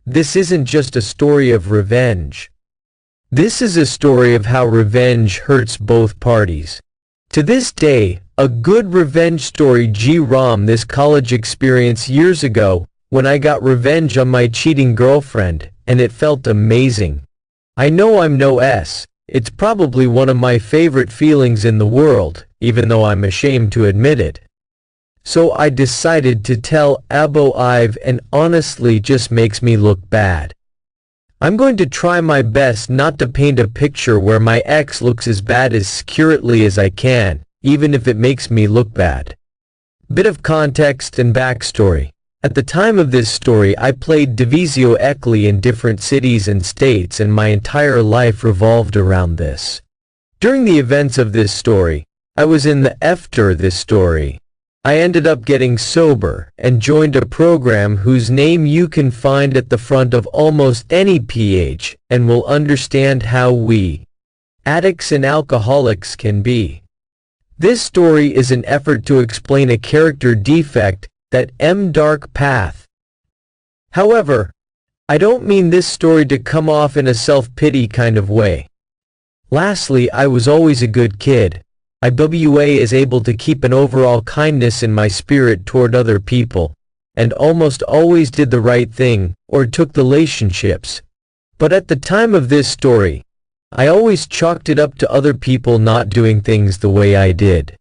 this isn't just a story of revenge. This is a story of how revenge hurts both parties. To this day, a good revenge story G-ROM this college experience years ago, when I got revenge on my cheating girlfriend, and it felt amazing. I know I'm no S. It's probably one of my favorite feelings in the world, even though I'm ashamed to admit it. So I decided to tell Abo Ive, and honestly just makes me look bad. I'm going to try my best not to paint a picture where my ex looks as bad as accurately as I can, even if it makes me look bad. Bit of context and backstory. At the time of this story, I played Divisio Ecli in different cities and states, and my entire life revolved around this. During the events of this story, I was in the after this story. I ended up getting sober and joined a program whose name you can find at the front of almost any PH, and will understand how we, addicts and alcoholics, can be. This story is an effort to explain a character defect, that dark path. However, I don't mean this story to come off in a self-pity kind of way. Lastly, I was always a good kid. IWA is able to keep an overall kindness in my spirit toward other people, and almost always did the right thing, or took the relationships. But at the time of this story, I always chalked it up to other people not doing things the way I did.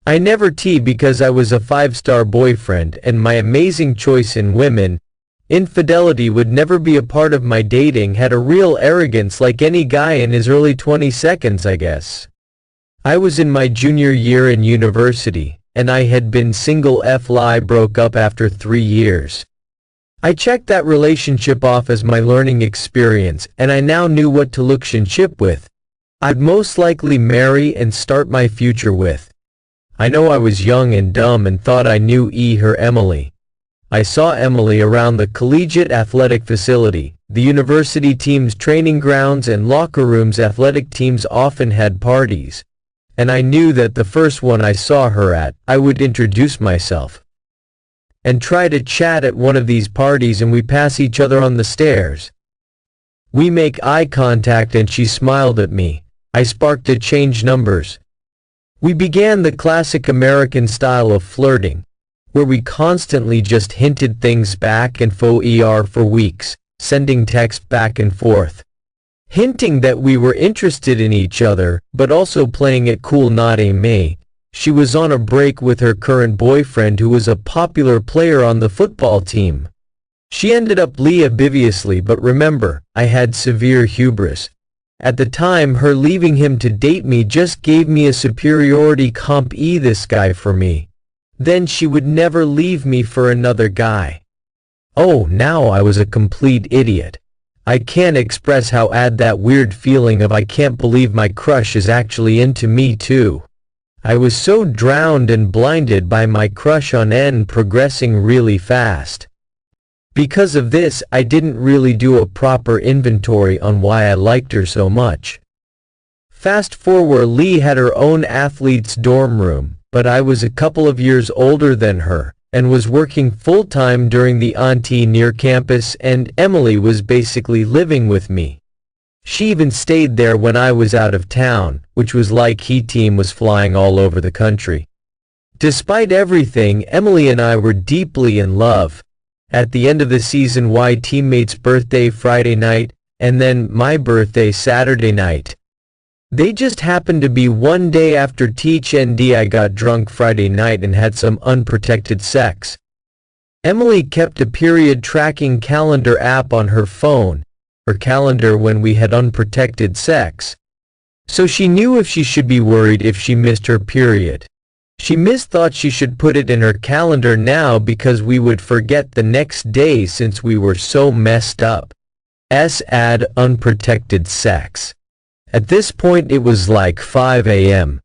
I never tea because I was a 5-star boyfriend and my amazing choice in women. Infidelity would never be a part of my dating. Had a real arrogance like any guy in his early 22nd, I guess. I was in my junior year in university, and I had been single. Broke up after 3 years. I checked that relationship off as my learning experience, and I now knew what to look ship with. I'd most likely marry and start my future with. I know I was young and dumb and thought I knew her Emily. I saw Emily around the collegiate athletic facility, the university team's training grounds and locker rooms. Athletic teams often had parties, and I knew that the first one I saw her at, I would introduce myself and try to chat at one of these parties, and we pass each other on the stairs. We make eye contact and she smiled at me. I sparked to change numbers. We began the classic American style of flirting, where we constantly just hinted things back and forth for weeks, sending texts back and forth, hinting that we were interested in each other, but also playing it cool. Not me. She was on a break with her current boyfriend, who was a popular player on the football team. She ended up obliviously, but remember, I had severe hubris. At the time, her leaving him to date me just gave me a superiority comp. This guy for me. Then she would never leave me for another guy. Oh, now I was a complete idiot. I can't express how that weird feeling of I can't believe my crush is actually into me too. I was so drowned and blinded by my crush on N progressing really fast. Because of this, I didn't really do a proper inventory on why I liked her so much. Fast forward, Lee had her own athlete's dorm room, but I was a couple of years older than her, and was working full-time during the auntie near campus, and Emily was basically living with me. She even stayed there when I was out of town, which was like he team was flying all over the country. Despite everything, Emily and I were deeply in love. At the end of the season, Y teammate's birthday Friday night, and then my birthday Saturday night. They just happened to be one day after Teach ND. I got drunk Friday night and had some unprotected sex. Emily kept a period tracking calendar app on her phone, her calendar, when we had unprotected sex. So she knew if she should be worried if she missed her period. She thought she should put it in her calendar now because we would forget the next day since we were so messed up. Add unprotected sex. At this point it was like 5 a.m.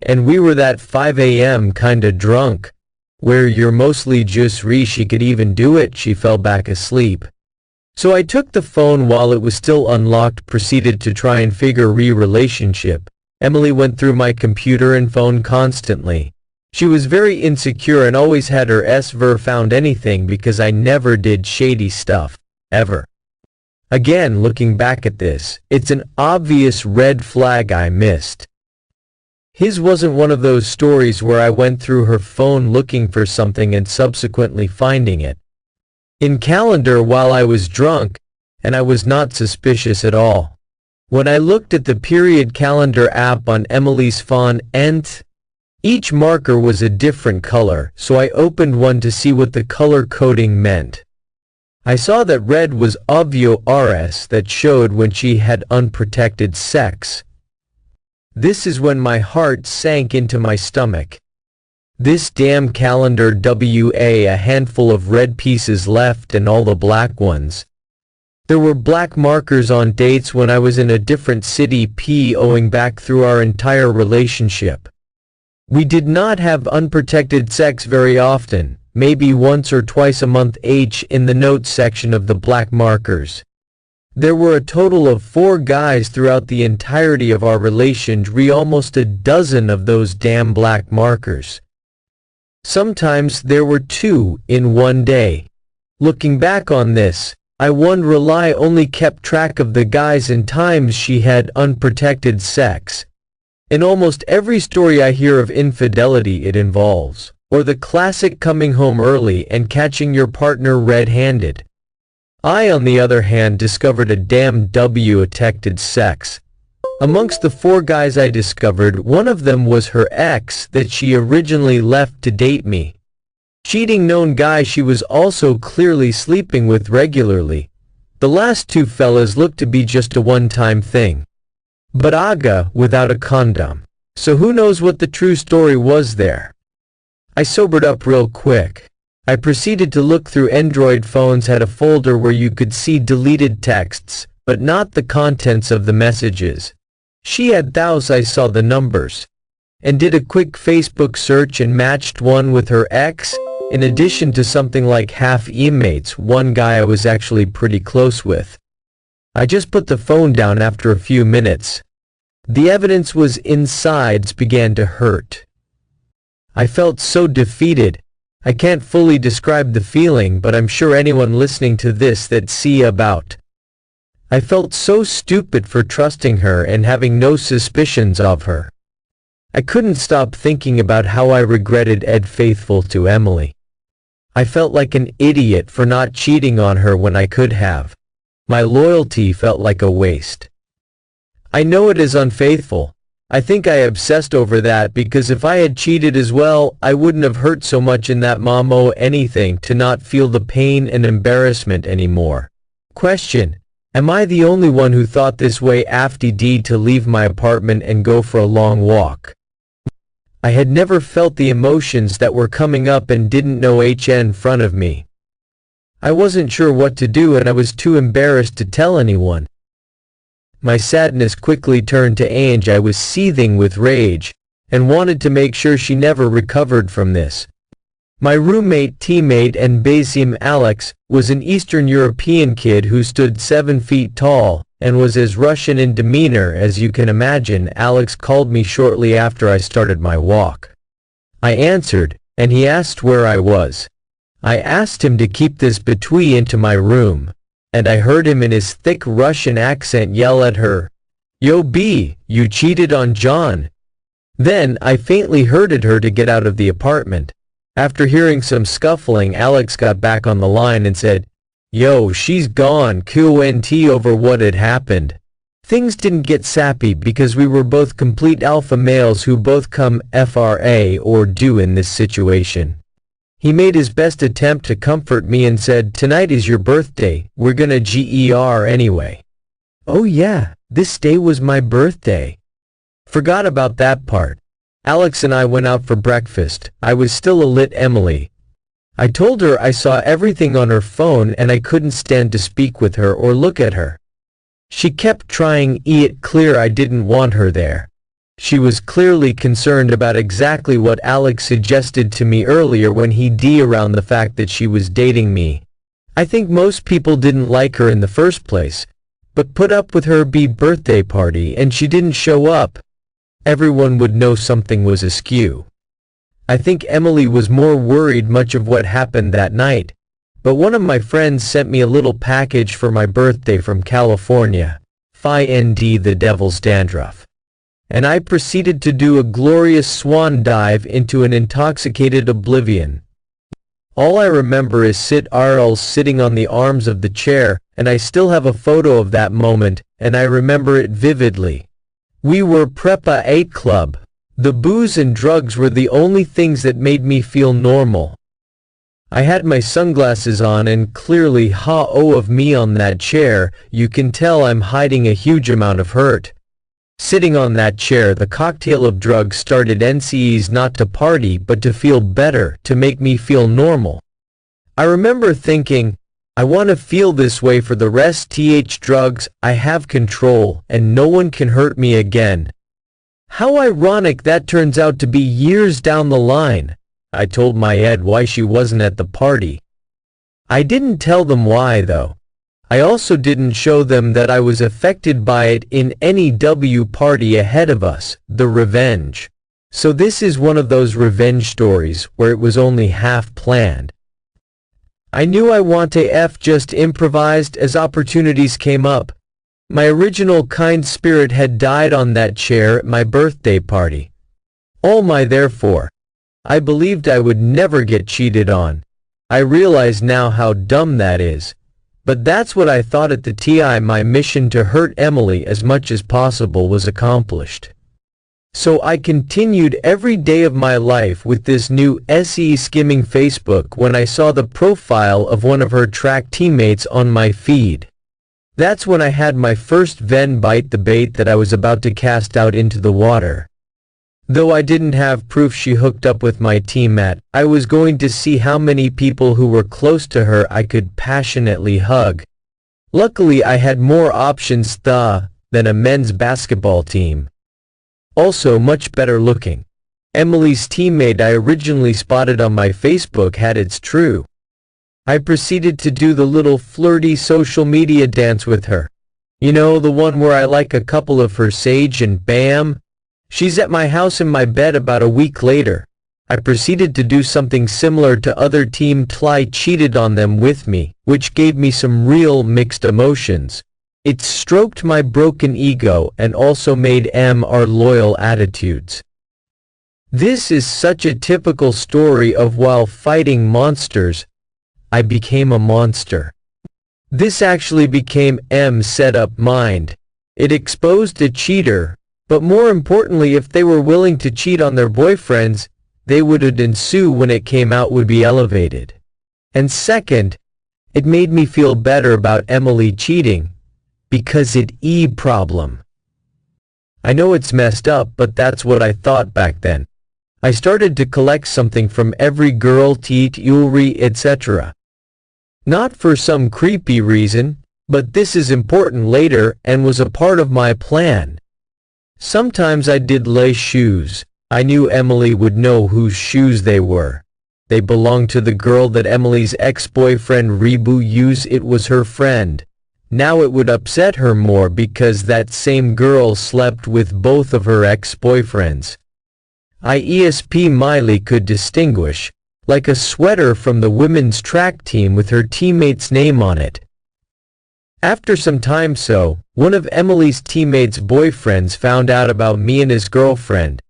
And we were that 5 a.m. kinda drunk, where you're mostly just she could even do it. She fell back asleep. So I took the phone while it was still unlocked, proceeded to try and figure relationship. Emily went through my computer and phone constantly. She was very insecure and always had her never found anything because I never did shady stuff, ever. Again, looking back at this, it's an obvious red flag I missed. His wasn't one of those stories where I went through her phone looking for something and subsequently finding it in calendar while I was drunk, and I was not suspicious at all. When I looked at the period calendar app on Emily's phone, each marker was a different color, so I opened one to see what the color coding meant. I saw that red was obvio RS, that showed when she had unprotected sex. This is when my heart sank into my stomach. This damn calendar a handful of red pieces left and all the black ones. There were black markers on dates when I was in a different city owing back through our entire relationship. We did not have unprotected sex very often, maybe once or twice a month in the notes section of the black markers. There were a total of 4 guys throughout the entirety of our relation, almost a dozen of those damn black markers. Sometimes there were 2 in one day. Looking back on this, I only kept track of the guys and times she had unprotected sex. In almost every story I hear of infidelity it involves, or the classic coming home early and catching your partner red-handed. I, on the other hand, discovered a damn detected sex. Amongst the 4 guys I discovered, one of them was her ex that she originally left to date me. Cheating known guy she was also clearly sleeping with regularly. The last 2 fellas looked to be just a one-time thing. But without a condom. So who knows what the true story was there. I sobered up real quick. I proceeded to look through. Android phones had a folder where you could see deleted texts, but not the contents of the messages. She had those. I saw the numbers. And did a quick Facebook search and matched one with her ex, in addition to something like half emates, one guy I was actually pretty close with. I just put the phone down after a few minutes. The evidence was insides began to hurt. I felt so defeated. I can't fully describe the feeling, but I'm sure anyone listening to this that see about. I felt so stupid for trusting her and having no suspicions of her. I couldn't stop thinking about how I regretted being faithful to Emily. I felt like an idiot for not cheating on her when I could have. My loyalty felt like a waste. I know it is unfaithful. I think I obsessed over that because if I had cheated as well, I wouldn't have hurt so much in that anything to not feel the pain and embarrassment anymore. Question: am I the only one who thought this way after to leave my apartment and go for a long walk? I had never felt the emotions that were coming up and didn't know in front of me. I wasn't sure what to do and I was too embarrassed to tell anyone. My sadness quickly turned to Ange. I was seething with rage, and wanted to make sure she never recovered from this. My teammate and basking Alex, was an Eastern European kid who stood 7 feet tall, and was as Russian in demeanor as you can imagine. Alex called me shortly after I started my walk. I answered, and he asked where I was. I asked him to keep this between into my room, and I heard him in his thick Russian accent yell at her, "Yo B, you cheated on John." Then I faintly heard her to get out of the apartment. After hearing some scuffling, Alex got back on the line and said, "Yo, she's gone QNT over what had happened." Things didn't get sappy because we were both complete alpha males who both come FRA or do in this situation. He made his best attempt to comfort me and said, "Tonight is your birthday, we're gonna GER anyway." Oh yeah, this day was my birthday. Forgot about that part. Alex and I went out for breakfast. I was still a lit Emily. I told her I saw everything on her phone and I couldn't stand to speak with her or look at her. She kept trying it clear I didn't want her there. She was clearly concerned about exactly what Alex suggested to me earlier when he around the fact that she was dating me. I think most people didn't like her in the first place, but put up with her birthday party and she didn't show up. Everyone would know something was askew. I think Emily was more worried much of what happened that night. But one of my friends sent me a little package for my birthday from California. Find the devil's dandruff. And I proceeded to do a glorious swan dive into an intoxicated oblivion. All I remember is sitting on the arms of the chair, and I still have a photo of that moment, and I remember it vividly. We were Prepa 8 Club. The booze and drugs were the only things that made me feel normal. I had my sunglasses on and clearly of me on that chair, you can tell I'm hiding a huge amount of hurt. Sitting on that chair, the cocktail of drugs started NCEs not to party but to feel better, to make me feel normal. I remember thinking, I want to feel this way for the rest. Drugs, I have control, and no one can hurt me again. How ironic that turns out to be years down the line. I told my Ed why she wasn't at the party. I didn't tell them why though. I also didn't show them that I was affected by it in any party ahead of us, the revenge. So this is one of those revenge stories where it was only half planned. I knew I want to just improvised as opportunities came up. My original kind spirit had died on that chair at my birthday party. Therefore, I believed I would never get cheated on. I realize now how dumb that is. But that's what I thought at the time. My mission to hurt Emily as much as possible was accomplished. So I continued every day of my life with this new skimming Facebook when I saw the profile of one of her track teammates on my feed. That's when I had my first Ven bite the bait that I was about to cast out into the water. Though I didn't have proof she hooked up with my teammate, I was going to see how many people who were close to her I could passionately hug. Luckily I had more options than a men's basketball team. Also much better looking. Emily's teammate I originally spotted on my Facebook had its true. I proceeded to do the little flirty social media dance with her. You know, the one where I like a couple of her sage and bam, she's at my house in my bed. About a week later, I proceeded to do something similar to other team cheated on them with me, which gave me some real mixed emotions. It stroked my broken ego and also made our loyal attitudes. This is such a typical story of while fighting monsters, I became a monster. This actually became set up mind. It exposed a cheater. But more importantly, if they were willing to cheat on their boyfriends, they would ensue when it came out would be elevated. And second, it made me feel better about Emily cheating, because it problem. I know it's messed up, but that's what I thought back then. I started to collect something from every girl, jewelry, etc. Not for some creepy reason, but this is important later and was a part of my plan. Sometimes I did lace shoes. I knew Emily would know whose shoes they were. They belonged to the girl that Emily's ex-boyfriend Rebu used. It was her friend. Now it would upset her more because that same girl slept with both of her ex-boyfriends. Miley could distinguish, like a sweater from the women's track team with her teammate's name on it. After some time one of Emily's teammates' boyfriends found out about me and his girlfriend.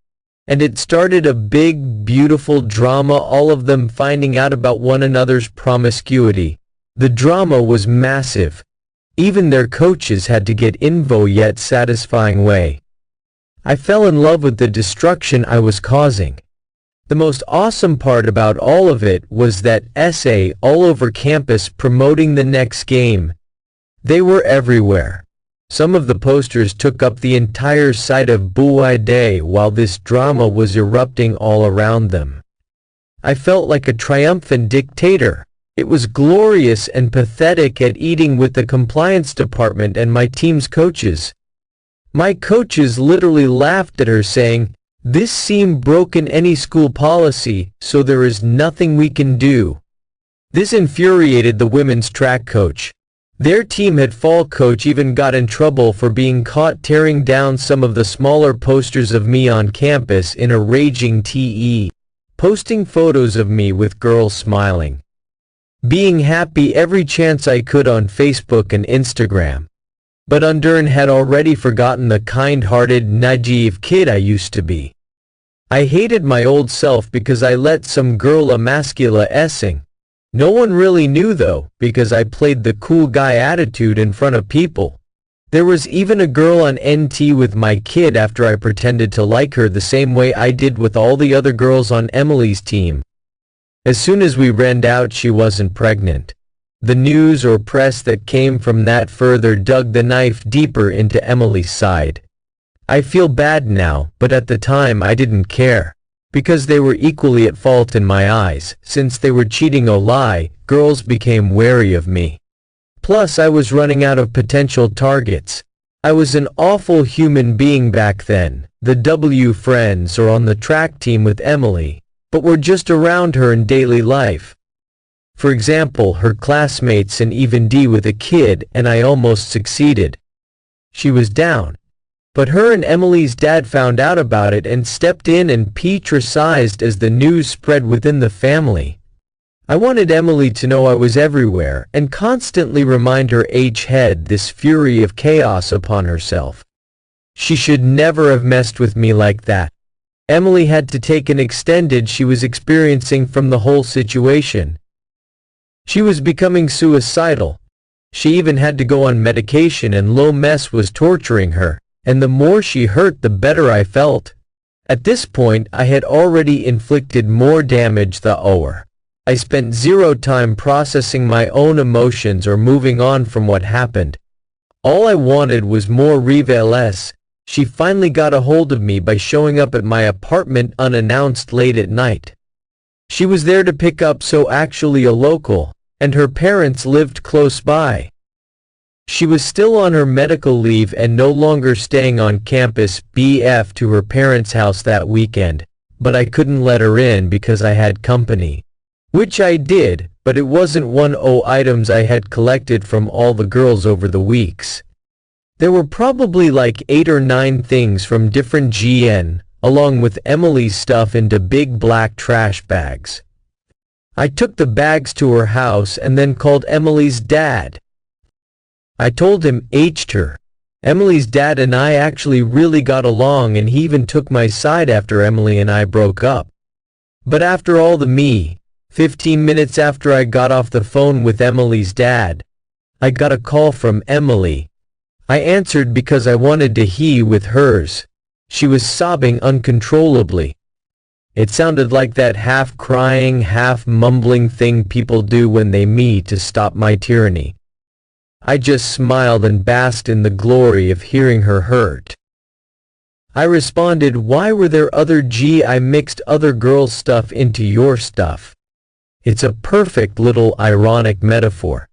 And it started a big, beautiful drama, all of them finding out about one another's promiscuity. The drama was massive. Even their coaches had to get info yet satisfying way. I fell in love with the destruction I was causing. The most awesome part about all of it was that essay all over campus promoting the next game. They were everywhere. Some of the posters took up the entire site of Buai Day while this drama was erupting all around them. I felt like a triumphant dictator. It was glorious and pathetic at eating with the compliance department and my team's coaches. My coaches literally laughed at her saying, "This seemed broken any school policy, so there is nothing we can do." This infuriated the women's track coach. Their team had fall coach even got in trouble for being caught tearing down some of the smaller posters of me on campus in a raging posting photos of me with girls smiling, being happy every chance I could on Facebook and Instagram. But Undern had already forgotten the kind-hearted, naive kid I used to be. I hated my old self because I let some girl emascula-essing. No one really knew though, because I played the cool guy attitude in front of people. There was even a girl on NT with my kid after I pretended to like her the same way I did with all the other girls on Emily's team. As soon as we ran out she wasn't pregnant. The news or press that came from that further dug the knife deeper into Emily's side. I feel bad now, but at the time I didn't care. Because they were equally at fault in my eyes. Since they were cheating girls became wary of me. Plus I was running out of potential targets. I was an awful human being back then. The W friends or on the track team with Emily, but were just around her in daily life. For example, her classmates and even D with a kid, and I almost succeeded. She was down. But her and Emily's dad found out about it and stepped in and ostracized as the news spread within the family. I wanted Emily to know I was everywhere and constantly remind her head this fury of chaos upon herself. She should never have messed with me like that. Emily had to take an extended she was experiencing from the whole situation. She was becoming suicidal. She even had to go on medication and low mess was torturing her, and the more she hurt the better I felt. At this point I had already inflicted more damage than her. I spent zero time processing my own emotions or moving on from what happened. All I wanted was more reveals. She finally got a hold of me by showing up at my apartment unannounced late at night. She was there to pick up actually a local, and her parents lived close by. She was still on her medical leave and no longer staying on campus BF to her parents' house that weekend, but I couldn't let her in because I had company. Which I did, but it wasn't one of items I had collected from all the girls over the weeks. There were probably like 8 or 9 things from different GN, along with Emily's stuff into big black trash bags. I took the bags to her house and then called Emily's dad. I told him her. Emily's dad and I actually really got along and he even took my side after Emily and I broke up. But after all 15 minutes after I got off the phone with Emily's dad, I got a call from Emily. I answered because I wanted to he with hers. She was sobbing uncontrollably. It sounded like that half-crying, half-mumbling thing people do when they meet to stop my tyranny. I just smiled and basked in the glory of hearing her hurt. I responded, why were there other I mixed other girls' stuff into your stuff. It's a perfect little ironic metaphor.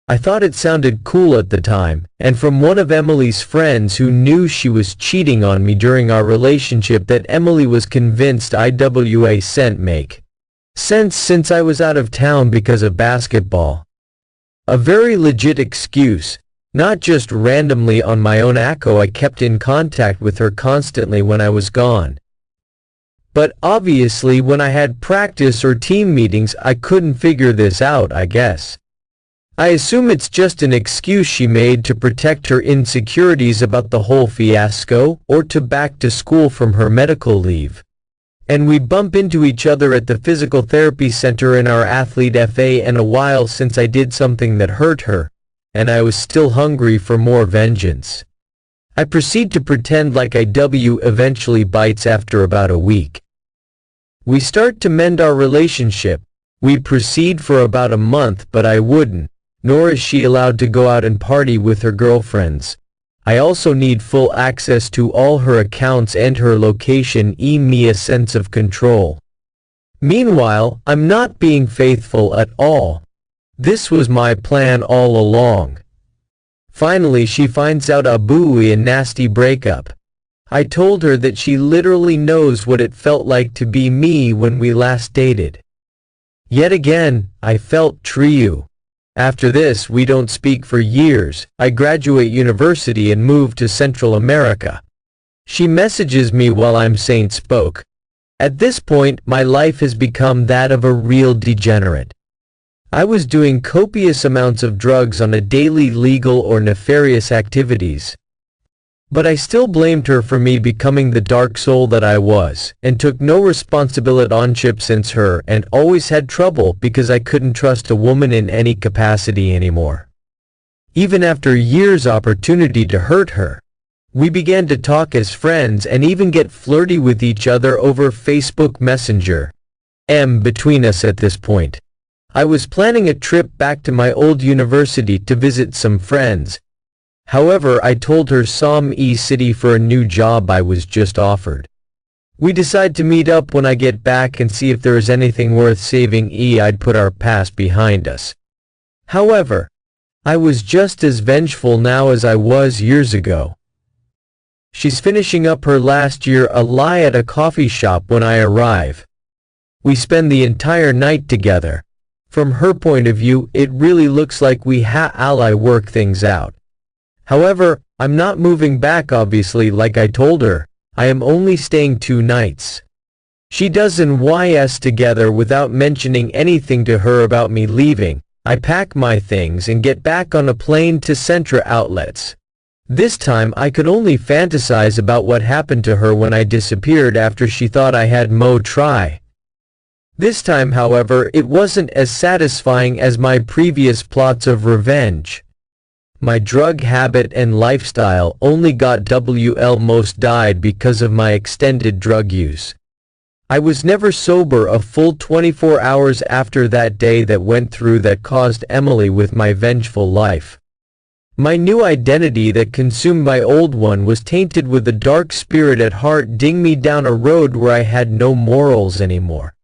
I thought it sounded cool at the time, and from one of Emily's friends who knew she was cheating on me during our relationship that Emily was convinced IWA make sense since I was out of town because of basketball. A very legit excuse, not just randomly on my own acco. I kept in contact with her constantly when I was gone. But obviously when I had practice or team meetings I couldn't figure this out, I guess. I assume it's just an excuse she made to protect her insecurities about the whole fiasco or to back to school from her medical leave. And we bump into each other at the physical therapy center in our athlete FA and a while since I did something that hurt her, and I was still hungry for more vengeance. I proceed to pretend like IW eventually bites after about a week. We start to mend our relationship. We proceed for about a month, but I wouldn't, nor is she allowed to go out and party with her girlfriends. I also need full access to all her accounts and her location, me a sense of control. Meanwhile, I'm not being faithful at all. This was my plan all along. Finally she finds out a buoy and nasty breakup. I told her that she literally knows what it felt like to be me when we last dated. Yet again, I felt true. After this we don't speak for years. I graduate university and move to Central America. She messages me while I'm Saint spoke. At this point, my life has become that of a real degenerate. I was doing copious amounts of drugs on a daily, legal or nefarious activities. But I still blamed her for me becoming the dark soul that I was, and took no responsibility ownership since her, and always had trouble because I couldn't trust a woman in any capacity anymore. Even after years' opportunity to hurt her, we began to talk as friends and even get flirty with each other over Facebook Messenger. Between us at this point. I was planning a trip back to my old university to visit some friends. However, I told her some city for a new job I was just offered. We decide to meet up when I get back and see if there is anything worth saving. I'd put our past behind us. However, I was just as vengeful now as I was years ago. She's finishing up her last year a lie at a coffee shop when I arrive. We spend the entire night together. From her point of view, it really looks like we ally work things out. However, I'm not moving back obviously like I told her. I am only staying 2 nights. She does NYS together without mentioning anything to her about me leaving. I pack my things and get back on a plane to Centra Outlets. This time I could only fantasize about what happened to her when I disappeared after she thought I had try. This time, however, it wasn't as satisfying as my previous plots of revenge. My drug habit and lifestyle only got almost died because of my extended drug use. I was never sober a full 24 hours after that day that went through that caused Emily with my vengeful life. My new identity that consumed my old one was tainted with a dark spirit at heart ding me down a road where I had no morals anymore.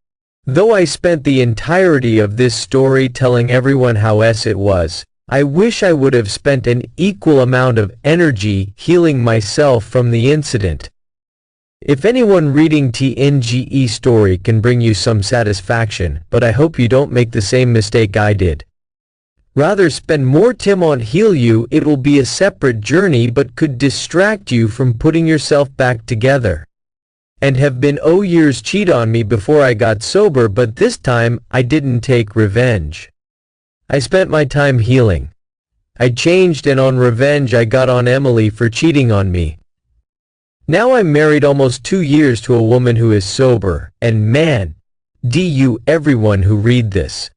Though I spent the entirety of this story telling everyone how it was, I wish I would have spent an equal amount of energy healing myself from the incident. If anyone reading TNGE story can bring you some satisfaction, but I hope you don't make the same mistake I did. Rather spend more time on heal you. It will be a separate journey but could distract you from putting yourself back together. And have been years cheat on me before I got sober, but this time I didn't take revenge. I spent my time healing. I changed, and on revenge I got on Emily for cheating on me. Now I'm married almost 2 years to a woman who is sober, and man, everyone who read this.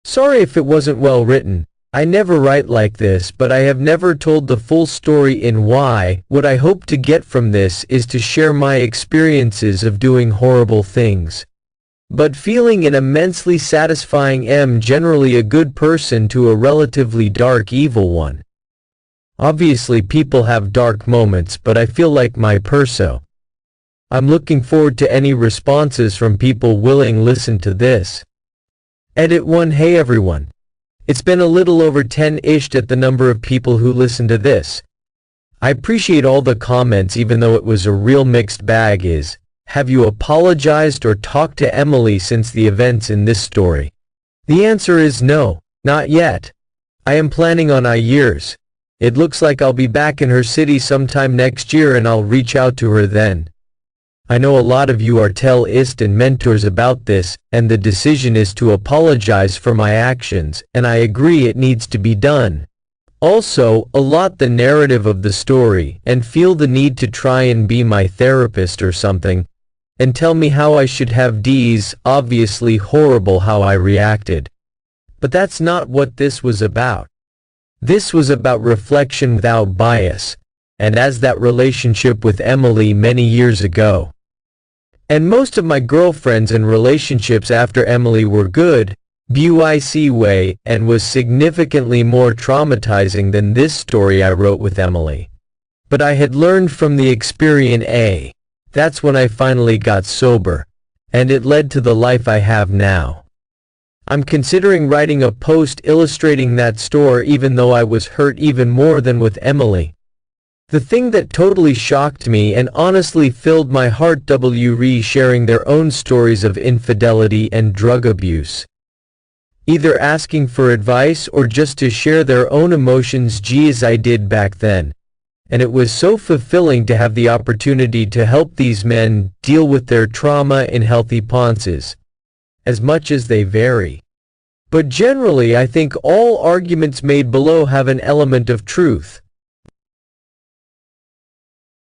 Sorry if it wasn't well written. I never write like this, but I have never told the full story in why. What I hope to get from this is to share my experiences of doing horrible things, but feeling an immensely satisfying generally a good person to a relatively dark evil one. Obviously people have dark moments, but I feel like my perso. I'm looking forward to any responses from people willing listen to this. Edit 1. Hey everyone. It's been a little over 10-ish at the number of people who listen to this. I appreciate all the comments even though it was a real mixed bag. Have you apologized or talked to Emily since the events in this story? The answer is no, not yet. I am planning on years. It looks like I'll be back in her city sometime next year and I'll reach out to her then. I know a lot of you are tell-ist and mentors about this, and the decision is to apologize for my actions, and I agree it needs to be done. Also, a lot the narrative of the story, and feel the need to try and be my therapist or something, and tell me how I should have D's. Obviously horrible how I reacted. But that's not what this was about. This was about reflection without bias, and as that relationship with Emily many years ago. And most of my girlfriends and relationships after Emily were good, way, and was significantly more traumatizing than this story I wrote with Emily. But I had learned from the experience. That's when I finally got sober, and it led to the life I have now. I'm considering writing a post illustrating that story even though I was hurt even more than with Emily. The thing that totally shocked me and honestly filled my heart sharing their own stories of infidelity and drug abuse. Either asking for advice or just to share their own emotions as I did back then. and it was so fulfilling to have the opportunity to help these men deal with their trauma in healthy ponces, as much as they vary. But generally I think all arguments made below have an element of truth.